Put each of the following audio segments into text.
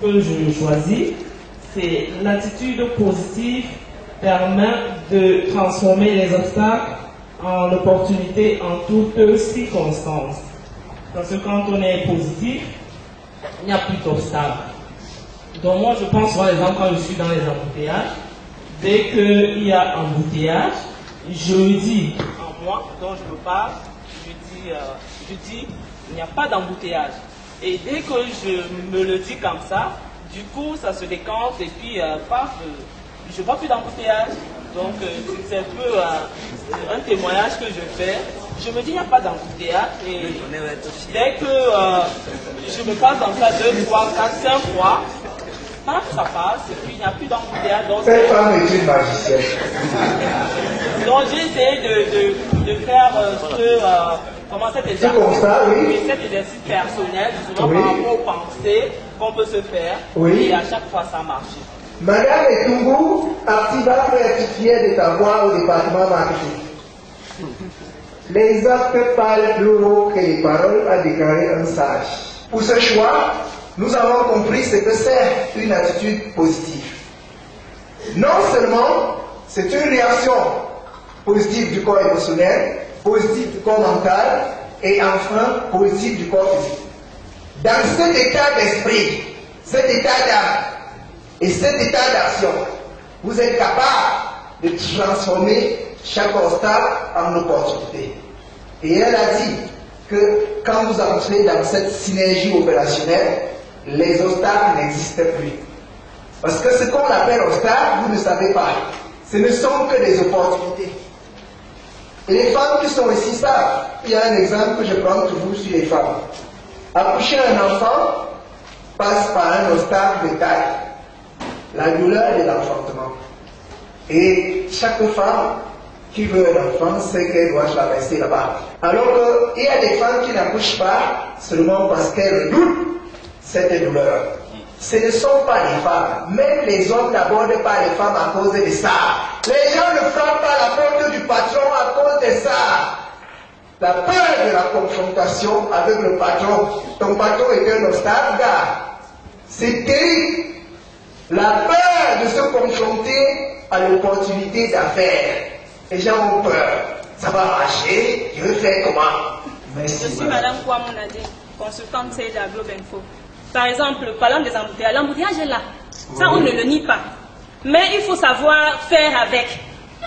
que je choisis, c'est l'attitude positive permet de transformer les obstacles en opportunités en toutes circonstances. Parce que quand on est positif, il n'y a plus d'obstacles. Donc moi je pense par exemple quand je suis dans les embouteillages, dès qu'il y a embouteillage, je dis en moi, dont je me parle, je dis il n'y a pas d'embouteillage. Et dès que je me le dis comme ça, du coup ça se décante et puis paf, je ne vois plus d'embouteillage. Donc c'est un peu un témoignage que je fais. Je me dis il n'y a pas d'embouteillage et dès que je me passe comme ça 2, 3, 4, 5 fois, paf, ça passe et puis il n'y a plus d'embouteillage. Cette femme est une magicienne. Donc j'ai essayé de faire comment cet exercice, cet exercice personnel, justement par rapport aux pensées qu'on peut se faire, et à chaque fois ça marche. Madame Etungu, Artiba peut être fière de t'avoir au département marketing. Les actes parlent plus haut que les paroles, a déclaré un sage. Pour ce choix, nous avons compris ce que c'est une attitude positive. Non seulement c'est une réaction positive du corps émotionnel, positive du corps mental et enfin positive du corps physique. Dans cet état d'esprit, cet état d'âme et cet état d'action, vous êtes capable de transformer chaque obstacle en opportunité. Et elle a dit que quand vous entrez dans cette synergie opérationnelle, les obstacles n'existent plus. Parce que ce qu'on appelle obstacle, vous ne savez pas. Ce ne sont que des opportunités. Et les femmes qui sont ici savent. Il y a un exemple que je prends toujours sur les femmes. Accoucher un enfant passe par un obstacle de taille. La douleur de l'enfantement. Et chaque femme qui veut un enfant sait qu'elle doit traverser là-bas. Alors qu'il y a des femmes qui n'accouchent pas seulement parce qu'elles doutent cette douleur. Ce ne sont pas les femmes. Même les hommes n'abordent pas les femmes à cause de ça. Les gens ne frappent pas la porte du patron à cause de ça. La peur de la confrontation avec le patron. Ton patron est un obstacle, gars. C'est terrible. La peur de se confronter à l'opportunité d'affaires. Les gens ont peur. Ça va marcher. Je vais faire comment? Merci. Je suis Madame Kouamounadé, consultante Sage à Globe Info. Par exemple, parlant des embouteillages, l'embouteillage est là. Ça, on ne le nie pas. Mais il faut savoir faire avec.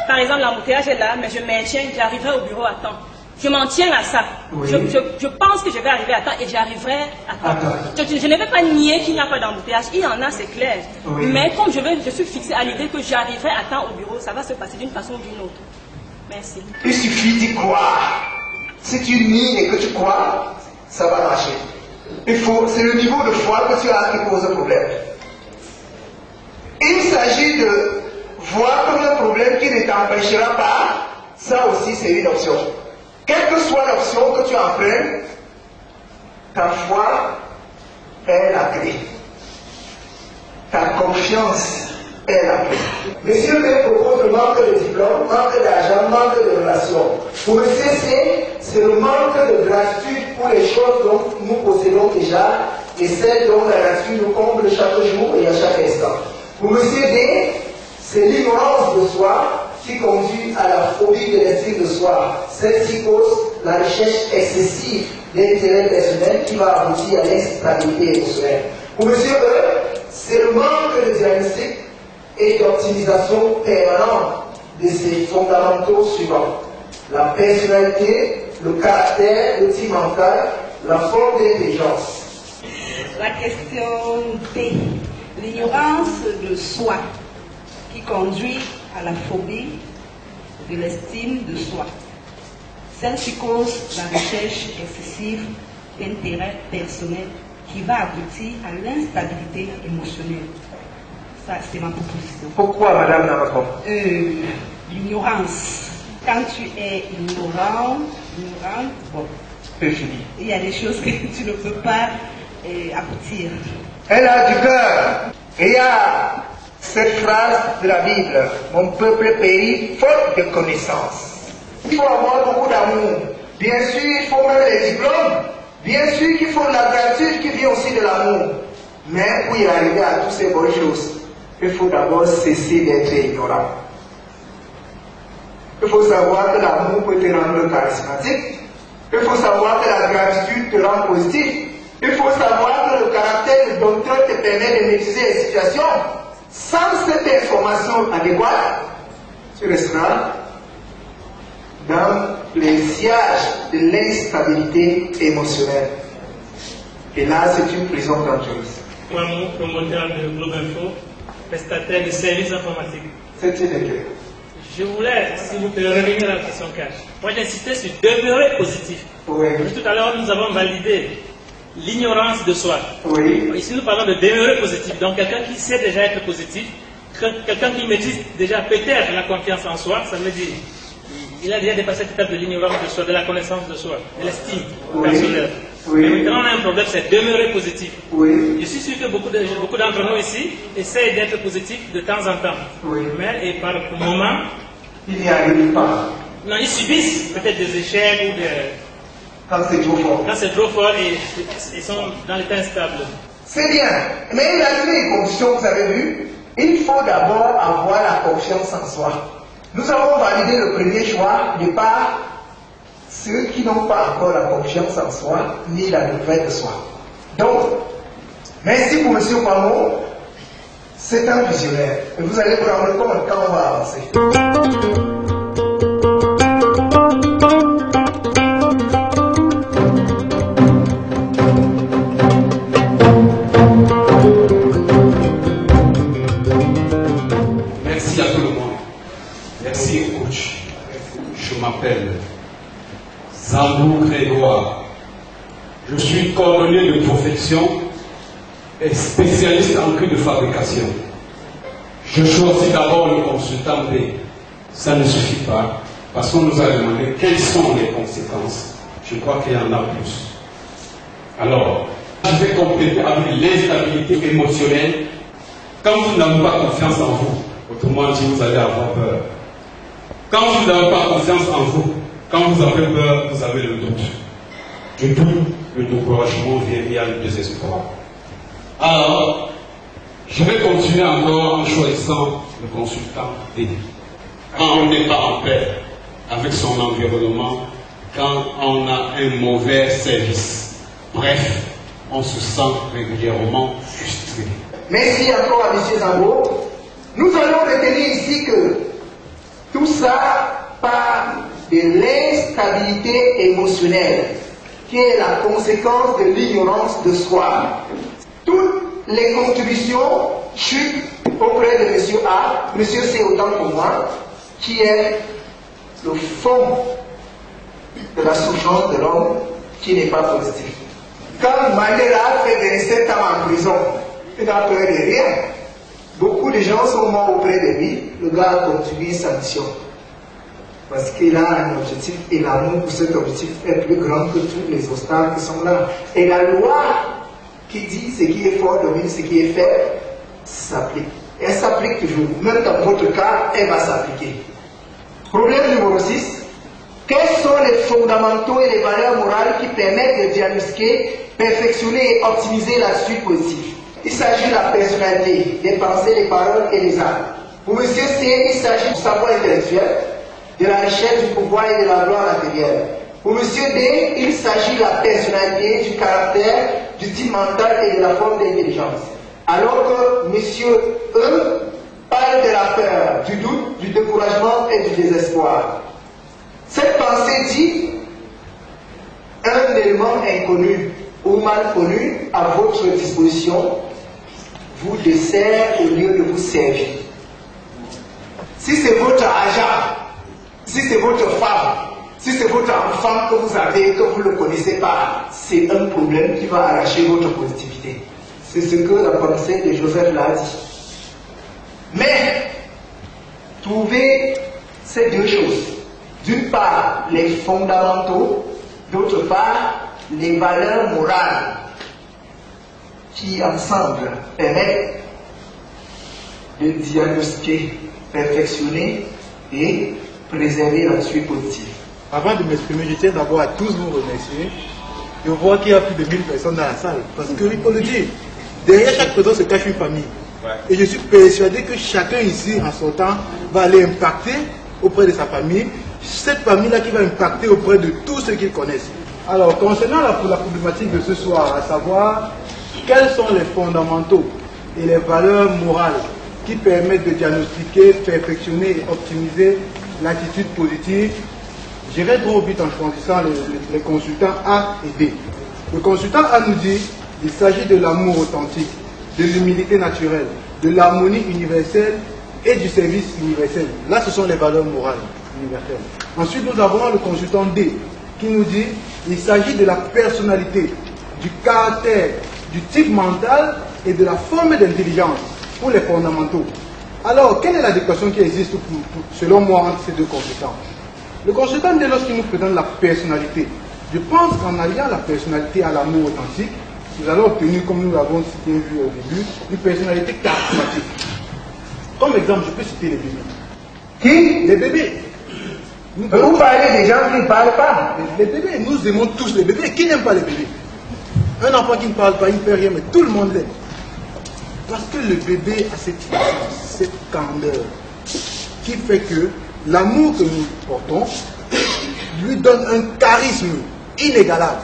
Par exemple, l'embouteillage est là, mais je maintiens, j'arriverai au bureau à temps. Je m'en tiens à ça. Je pense que je vais arriver à temps et j'arriverai à temps. Je ne vais pas nier qu'il n'y a pas d'embouteillage. Il y en a, c'est clair. Mais comme je suis fixée à l'idée que j'arriverai à temps au bureau, ça va se passer d'une façon ou d'une autre. Merci. Il suffit d'y croire. Si tu nies et que tu crois, ça va marcher. C'est le niveau de foi que tu as qui pose un problème. Il s'agit de voir comme un problème qui ne t'empêchera pas. Ça aussi, c'est une option. Quelle que soit l'option que tu empruntes, ta foi est la clé. Ta confiance est la clé. Monsieur me propose le manque de diplôme, manque d'argent, manque de relations. Pour monsieur, c'est le manque de gratitude pour les choses dont nous possédons déjà et celles dont la gratitude nous comble chaque jour et à chaque instant. Pour monsieur D, c'est l'ignorance de soi qui conduit à la phobie de l'estime de soi. Celle-ci cause la recherche excessive d'intérêt personnel qui va aboutir à l'instabilité émotionnelle. Pour monsieur E, c'est le manque de diagnostic et d'optimisation permanente de ces fondamentaux suivants. La personnalité, le caractère, le type mental, la forme d'intelligence. La question D. L'ignorance de soi qui conduit à la phobie de l'estime de soi. Celle qui cause la recherche excessive d'intérêt personnel qui va aboutir à l'instabilité émotionnelle. Ça, c'est ma proposition. Pourquoi, Madame Namakom? L'ignorance. Quand tu es ignorante, bon, il y a des choses que tu ne peux pas aboutir. Elle a du cœur. Et il y a cette phrase de la Bible, mon peuple périt faute de connaissance. Il faut avoir beaucoup d'amour. Bien sûr, il faut même les diplômes. Bien sûr qu'il faut de la gratitude qui vient aussi de l'amour. Mais pour y arriver à toutes ces bonnes choses, il faut d'abord cesser d'être ignorant. Il faut savoir que l'amour peut te rendre charismatique. Il faut savoir que la gratitude te rend positif. Il faut savoir que le caractère du docteur te permet de maîtriser les situations. Sans cette information adéquate, tu resteras dans les sièges de l'instabilité émotionnelle. Et là, c'est une prison dangereuse. Moi, promoteur de Globe Info, prestataire de services informatiques. C'est une idée. Je voulais, s'il vous plaît, revenir à la question cash. Moi, j'insistais sur demeurer positif. Oui. Tout à l'heure, nous avons validé l'ignorance de soi. Oui. Ici, nous parlons de demeurer positif. Donc, quelqu'un qui sait déjà être positif, quelqu'un qui maîtrise déjà peut-être la confiance en soi, ça veut dire il a déjà dépassé cette étape de l'ignorance de soi, de la connaissance de soi, de l'estime personnelle. Oui. Mais maintenant, on a un problème, c'est demeurer positif. Oui. Je suis sûr que beaucoup d'entre nous ici essayent d'être positifs de temps en temps. Oui. Mais et par moment, ils n'y arrivent pas. Non, ils subissent peut-être des échecs ou des... Quand c'est trop fort. Quand c'est trop fort et ils sont dans l'état instable. C'est bien. Mais il y a les conditions, vous avez vu. Il faut d'abord avoir la confiance en soi. Nous avons validé le premier choix de par ceux qui n'ont pas encore la confiance en soi ni la nouvelle de soi. Donc, merci pour M. Pamo. C'est un visionnaire. Et vous allez vous rendre compte quand on va avancer. Merci à tout le monde. Merci, coach. Je m'appelle Zambou Grégoire. Je suis coordonnier de profession et spécialiste en clé de fabrication. Je choisis d'abord le consultant B. Ça ne suffit pas parce qu'on nous a demandé quelles sont les conséquences. Je crois qu'il y en a plus. Alors, je vais compléter avec l'instabilité émotionnelle. Quand vous n'avez pas confiance en vous, autrement dit, vous allez avoir peur. Quand vous n'avez pas confiance en vous, quand vous avez peur, vous avez le doute. Du doute, le découragement vient, il y a le désespoir. Alors, je vais continuer encore en choisissant le consultant D. Quand on n'est pas en paix avec son environnement, quand on a un mauvais service, bref, on se sent régulièrement frustré. Merci encore à M. Zambo. Nous allons retenir ici que tout ça part de l'instabilité émotionnelle, qui est la conséquence de l'ignorance de soi. Toutes les contributions chutent auprès de M. A, M. C autant pour moi, qui est le fond de la souffrance de l'homme qui n'est pas positif. Quand Mandela fait 27 ans en prison, il n'a peur de rien. Beaucoup de gens sont morts auprès de lui. Le gars a continué sa mission. Parce qu'il a un objectif et l'amour pour cet objectif est plus grand que tous les obstacles qui sont là. Et la loi qui dit ce qui est fort domine ce qui est faible s'applique. Elle s'applique toujours. Même dans votre cas, elle va s'appliquer. Problème numéro 6. Quels sont les fondamentaux et les valeurs morales qui permettent de diagnostiquer, perfectionner et optimiser la suite positive? Il s'agit de la personnalité, des pensées, des paroles et des actes. Pour M. C, il s'agit du savoir intellectuel, de la richesse, du pouvoir et de la gloire matérielle. Pour M. D, il s'agit de la personnalité, du caractère, du type mental et de la forme d'intelligence. Alors que M. E parle de la peur, du doute, du découragement et du désespoir. Cette pensée dit un élément inconnu ou mal connu à votre disposition vous dessert au lieu de vous servir. Si c'est votre agent, si c'est votre femme, si c'est votre enfant que vous avez et que vous ne le connaissez pas, c'est un problème qui va arracher votre positivité. C'est ce que la pensée de Joseph l'a dit. Mais, trouvez ces deux choses. D'une part, les fondamentaux, d'autre part, les valeurs morales qui, ensemble, permettent de diagnostiquer, perfectionner et préserver la suite positive. Avant de m'exprimer, je tiens d'abord à tous vous remercier. Je vois qu'il y a plus de 1000 personnes dans la salle. Parce qu'il faut le dire, derrière chaque personne se cache une famille. Et je suis persuadé que chacun ici, en sortant, va aller impacter auprès de sa famille, cette famille-là qui va impacter auprès de tous ceux qu'ils connaissent. Alors, concernant la problématique de ce soir, à savoir quels sont les fondamentaux et les valeurs morales qui permettent de diagnostiquer, perfectionner et optimiser l'attitude positive, j'irai droit au but en choisissant les consultants A et B. Le consultant A nous dit qu'il s'agit de l'amour authentique, de l'humilité naturelle, de l'harmonie universelle et du service universel. Là, ce sont les valeurs morales universelles. Ensuite, nous avons le consultant D qui nous dit qu'il s'agit de la personnalité, du caractère, du type mental et de la forme d'intelligence pour les fondamentaux. Alors, quelle est l'adéquation qui existe selon moi entre ces deux consultants? Le consultant D, lorsqu'il nous présente la personnalité, je pense qu'en alliant la personnalité à l'amour authentique, nous allons obtenir, comme nous l'avons bien vu au début, une personnalité charismatique. Comme exemple, je peux citer les bébés. Qui? Les bébés. Vous parlez des gens qui ne parlent pas. Les bébés, nous aimons tous les bébés. Qui n'aime pas les bébés? Un enfant qui ne parle pas, il ne fait rien, mais tout le monde l'aime. Parce que le bébé a cette innocence, cette candeur, qui fait que l'amour que nous portons lui donne un charisme inégalable.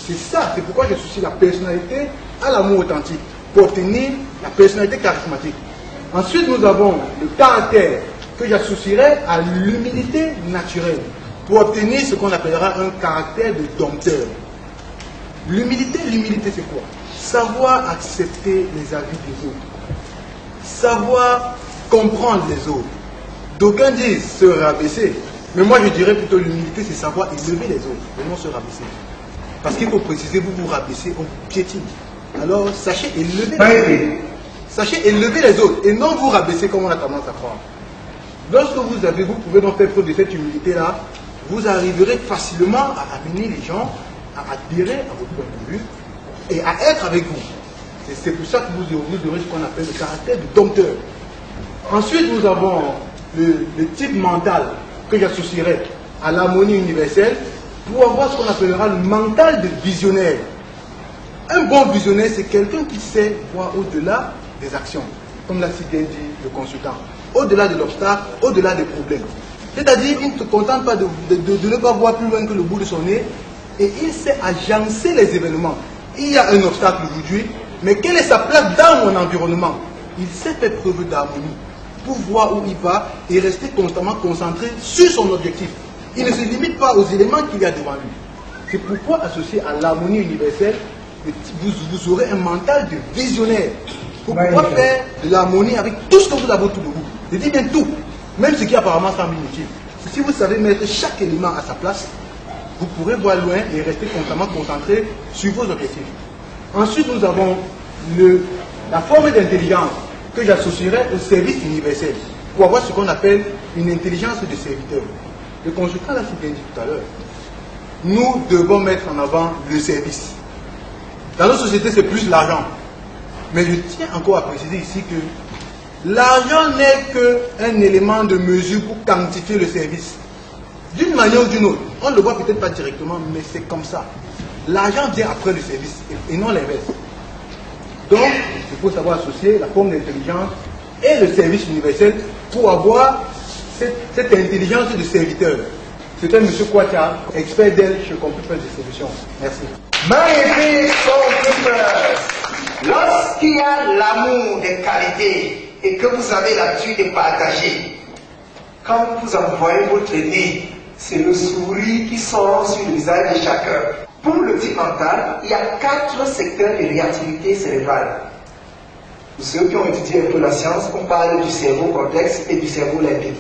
C'est ça, c'est pourquoi j'associe la personnalité à l'amour authentique, pour obtenir la personnalité charismatique. Ensuite, nous avons le caractère, que j'associerai à l'humilité naturelle, pour obtenir ce qu'on appellera un caractère de dompteur. L'humilité, c'est quoi? Savoir accepter les avis des autres, savoir comprendre les autres. D'aucuns disent se rabaisser, mais moi je dirais plutôt l'humilité, c'est savoir élever les autres, et non se rabaisser. Parce qu'il faut préciser, vous vous rabaissez, on vous piétine. Alors sachez élever les autres. Sachez élever les autres, et non vous rabaisser comme on a tendance à croire. Lorsque vous pouvez donc faire preuve de cette humilité-là, vous arriverez facilement à amener les gens à adhérer à votre point de vue et à être avec vous. C'est pour ça que vous aurez ce qu'on appelle le caractère de dompteur. Ensuite, nous avons le type mental que j'associerai à l'harmonie universelle pour avoir ce qu'on appellera le mental de visionnaire. Un bon visionnaire, c'est quelqu'un qui sait voir au-delà des actions, comme l'a si bien dit le consultant, au-delà de l'obstacle, au-delà des problèmes. C'est-à-dire qu'il ne se contente pas de ne pas voir plus loin que le bout de son nez, et il sait agencer les événements. Il y a un obstacle aujourd'hui, mais quelle est sa place dans mon environnement? Il sait faire preuve d'harmonie pour voir où il va et rester constamment concentré sur son objectif. Il ne se limite pas aux éléments qu'il y a devant lui. C'est pourquoi, associé à l'harmonie universelle, vous aurez un mental de visionnaire pour pouvoir faire de l'harmonie avec tout ce que vous avez autour de vous. Je dis bien tout, même ce qui apparemment semble inutile. Si vous savez mettre chaque élément à sa place, vous pourrez voir loin et rester constamment concentré sur vos objectifs. Ensuite, nous avons la forme d'intelligence que j'associerai au service universel pour avoir ce qu'on appelle une intelligence de serviteur. Le consultant l'a bien dit tout à l'heure. Nous devons mettre en avant le service. Dans notre société, c'est plus l'argent. Mais je tiens encore à préciser ici que l'argent n'est qu'un élément de mesure pour quantifier le service. D'une manière ou d'une autre, on ne le voit peut-être pas directement, mais c'est comme ça. L'argent vient après le service et non l'inverse. Donc, il faut savoir associer la forme d'intelligence et le service universel pour avoir cette intelligence de serviteur. C'est un monsieur Kouatia, expert d'elle chez Computer Distribution. Merci. Magnifique Computer. Lorsqu'il y a l'amour des qualités et que vous avez l'habitude de partager, quand vous envoyez votre nez, c'est le sourire qui sort sur le visage de chacun. Pour le type mental, il y a 4 secteurs de réactivité cérébrale. Pour ceux qui ont étudié un peu la science, on parle du cerveau cortex et du cerveau limbique.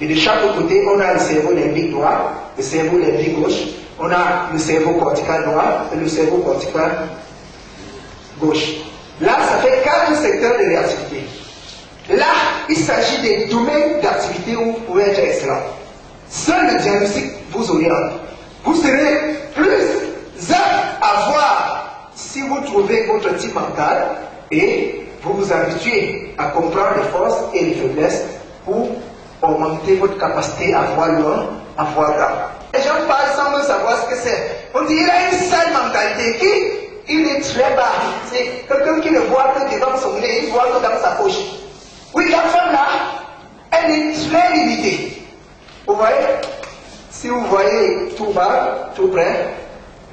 Et de chaque côté, on a le cerveau limbique droit, le cerveau limbique gauche, on a le cerveau cortical droit et le cerveau cortical gauche. Là, ça fait 4 secteurs de réactivité. Là, il s'agit des domaines d'activité où vous pouvez être excellent. Seul le diagnostic vous oriente. Vous serez plus apte à voir si vous trouvez votre type mental et vous vous habituez à comprendre les forces et les faiblesses pour augmenter votre capacité à voir loin, à voir grand. Les gens parlent sans même savoir ce que c'est. On dit qu'il a une seule mentalité. il est très bas. C'est quelqu'un qui ne voit que devant son nez, il voit que dans sa poche. Oui, la femme là, elle est très limitée. Vous voyez? Si vous voyez tout bas, tout près,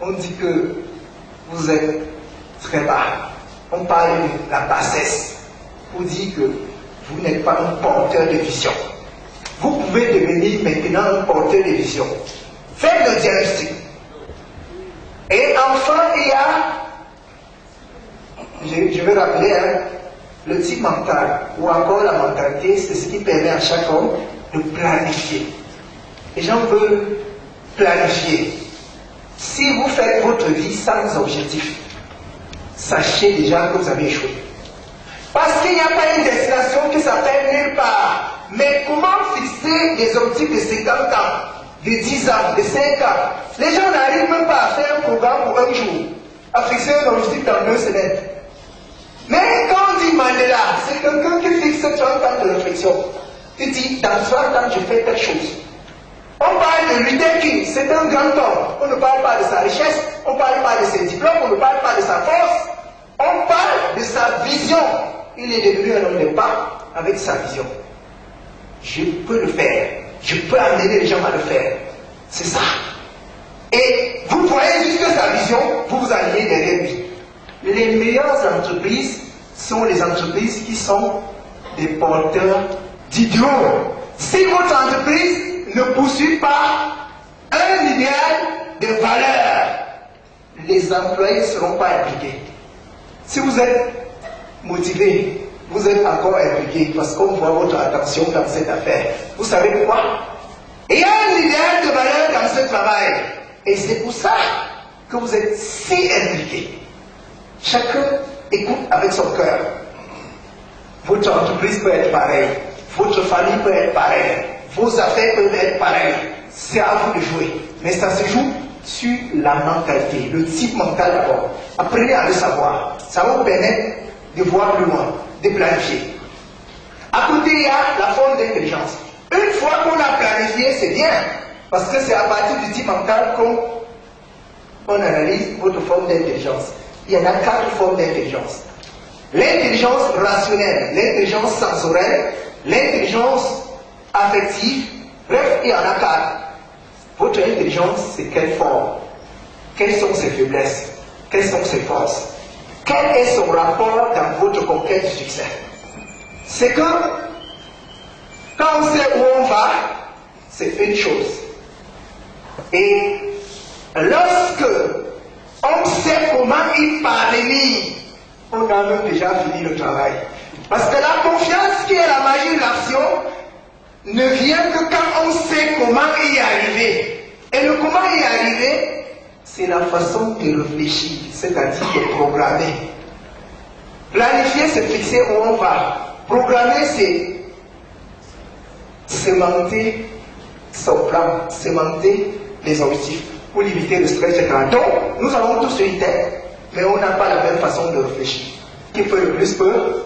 on dit que vous êtes très bas. On parle de la bassesse. On dit que vous n'êtes pas un porteur de vision. Vous pouvez devenir maintenant un porteur de vision. Faites le diagnostic. Et enfin, il y a, je vais rappeler, le type mental, ou encore la mentalité, c'est ce qui permet à chaque homme de planifier. Les gens veulent planifier. Si vous faites votre vie sans objectif, sachez déjà que vous avez échoué. Parce qu'il n'y a pas une destination qui s'appelle nulle part. Mais comment fixer des objectifs de 50 ans, de 10 ans, de 5 ans? Les gens n'arrivent même pas à faire un programme pour un jour, à fixer un objectif dans 2 semaines. Mais quand on dit Mandela, c'est quelqu'un qui fixe 30 ans de réflexion. Il dit, dans 30 ans, je fais telle chose. On parle de Luther King, c'est un grand homme. On ne parle pas de sa richesse, on ne parle pas de ses diplômes, on ne parle pas de sa force. On parle de sa vision. Il est devenu un homme de pas avec sa vision. Je peux le faire. Je peux amener les gens à le faire. C'est ça. Et vous voyez juste sa vision, vous vous alignez derrière lui. Les meilleures entreprises sont les entreprises qui sont des porteurs d'idéaux. Si votre entreprise ne poursuit pas un idéal de valeur, les employés ne seront pas impliqués. Si vous êtes motivé, vous êtes encore impliqué parce qu'on voit votre attention dans cette affaire. Vous savez pourquoi? Il y a un idéal de valeur dans ce travail. Et c'est pour ça que vous êtes si impliqué. Chacun écoute avec son cœur. Votre entreprise peut être pareille. Votre famille peut être pareille. Vos affaires peuvent être pareilles. C'est à vous de jouer. Mais ça se joue sur la mentalité, le type mental d'abord. Apprenez à le savoir. Ça va vous permettre de voir plus loin, de planifier. À côté, il y a la forme d'intelligence. Une fois qu'on a planifié, c'est bien. Parce que c'est à partir du type mental qu'on analyse votre forme d'intelligence. Il y en a 4 formes d'intelligence. L'intelligence rationnelle, l'intelligence sensorielle, l'intelligence affective. Bref, il y en a 4. Votre intelligence, c'est quelle forme? Quelles sont ses faiblesses? Quelles sont ses forces? Quel est son rapport dans votre conquête du succès? C'est que quand on sait où on va, c'est une chose. Et lorsque on sait comment y parvenir, on a même déjà fini le travail. Parce que la confiance qui est la magie de l'action ne vient que quand on sait comment y arriver. Et le comment y arriver, c'est la façon de réfléchir, c'est-à-dire de programmer. Planifier, c'est fixer où on va. Programmer, c'est sémenter son plan, sémenter les objectifs pour limiter le stress, etc. Donc, nous avons tous une tête, mais on n'a pas la même façon de réfléchir. Qui peut le plus peur?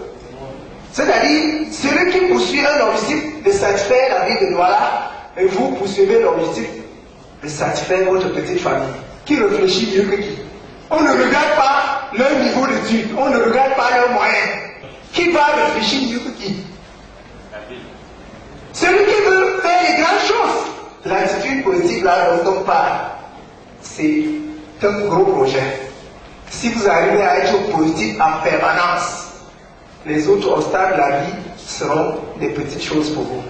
C'est-à-dire, celui qui poursuit un objectif de satisfaire la vie de Douala, et vous poursuivez l'objectif de satisfaire votre petite famille. Qui réfléchit mieux que qui? On ne regarde pas leur niveau d'études, on ne regarde pas leurs moyens. Qui va réfléchir mieux que qui? Celui qui veut faire les grandes choses. L'attitude positive là dont on parle, c'est un gros projet. Si vous arrivez à être positif en permanence, les autres obstacles de la vie seront des petites choses pour vous.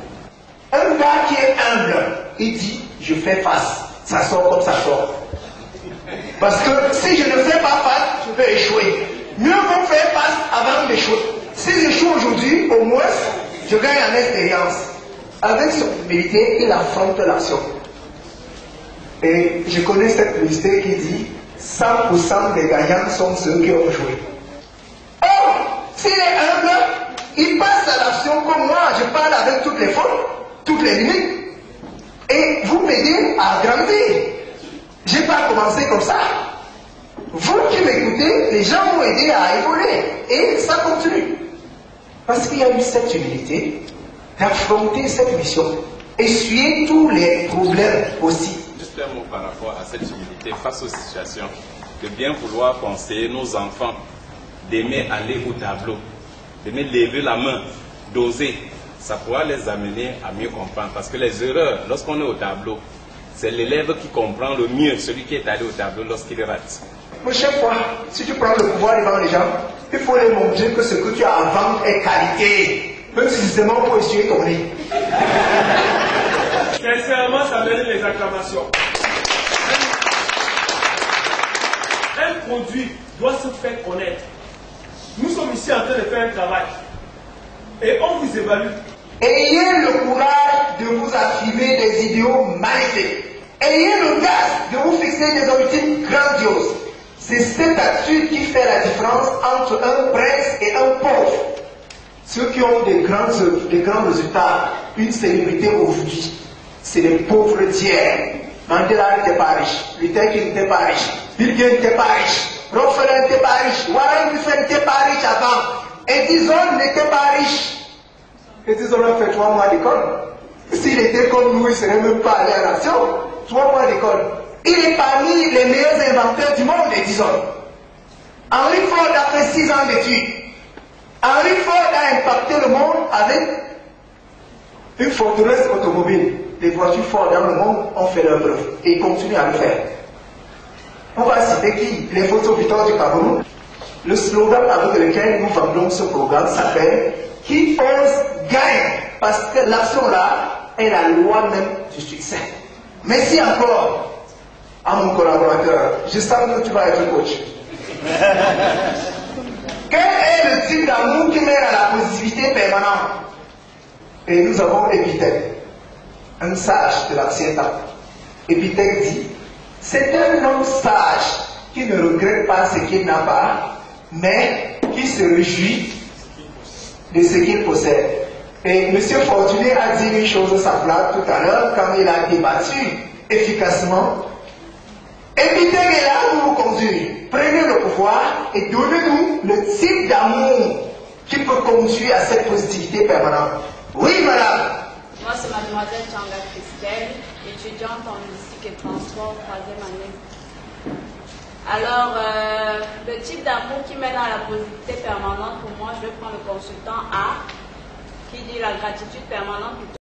Un gars qui est humble, il dit, je fais face. Ça sort comme ça sort. Parce que si je ne fais pas face, je vais échouer. Mieux vaut faire face avant d'échouer. Si j'échoue aujourd'hui, au moins, je gagne en expérience. Avec son humilité, il affronte l'action. Et je connais cette publicité qui dit 100% des gagnants sont ceux qui ont joué. Or, s'il est humble, il passe à l'action comme moi. Je parle avec toutes les fautes, toutes les limites. Et vous m'aidez à grandir. Je n'ai pas commencé comme ça. Vous qui m'écoutez, les gens m'ont aidé à évoluer. Et ça continue. Parce qu'il y a eu cette humilité d'affronter cette mission. Essuyer tous les problèmes aussi. Juste un mot par rapport à cette humilité face aux situations. de bien vouloir conseiller nos enfants, d'aimer aller au tableau, d'aimer lever la main, d'oser, ça pourra les amener à mieux comprendre. Parce que les erreurs, lorsqu'on est au tableau, c'est l'élève qui comprend le mieux celui qui est allé au tableau lorsqu'il rate. Mais chaque fois, si tu prends le pouvoir devant les gens, il faut leur montrer que ce que tu as à vendre est qualité, même si c'est seulement pour essuyer ton nez. Sincèrement, ça mérite les acclamations. Un produit doit se faire connaître. Nous sommes ici en train de faire un travail. Et on vous évalue. Ayez le courage de vous affirmer des idéaux magnifiques. Ayez l'audace de vous fixer des objectifs grandioses. C'est cette attitude qui fait la différence entre un prince et un pauvre. Ceux qui ont des grands résultats, une célébrité aujourd'hui, c'est les pauvres d'hier. Mandela n'était pas riche, Luther King n'était pas riche, Bill Gates n'était pas riche, Rockefeller n'était pas riche, Warren Buffett n'était pas riche avant, Edison n'était pas riche. Edison a fait 3 mois d'école. S'il était comme nous, il ne serait même pas allé à la nation. 3 mois d'école. Il est parmi les meilleurs inventeurs du monde, Edison. Henry Ford a fait 6 ans d'études. Henry Ford a impacté le monde avec une forteresse automobile. Les voitures Ford dans le monde ont fait leur preuve et ils continuent à le faire. On va citer qui? Les photos Victor du Cameroun. Le slogan avec lequel nous vendons ce programme s'appelle « Qui ose gagne » parce que l'action là est la loi même du succès. Merci encore à mon collaborateur. Je sens que tu vas être coach. Quel est le type d'amour qui mène à la positivité permanente? Et nous avons Épithète, un sage de l'ancien temps. Épithète dit, c'est un homme sage qui ne regrette pas ce qu'il n'a pas, mais qui se réjouit de ce qu'il possède. Et M. Fortuné a dit une chose semblable tout à l'heure quand il a débattu efficacement. Épithète est là pour vous conduire. Prenez le pouvoir et donnez-nous le type d'amour qui peut conduire à cette positivité permanente. Oui, madame. Moi, c'est mademoiselle Changa Christelle, étudiante en logistique et transport, 3e année. Alors, le type d'amour qui mène à la positivité permanente, pour moi, je vais prendre le consultant A, qui dit la gratitude permanente.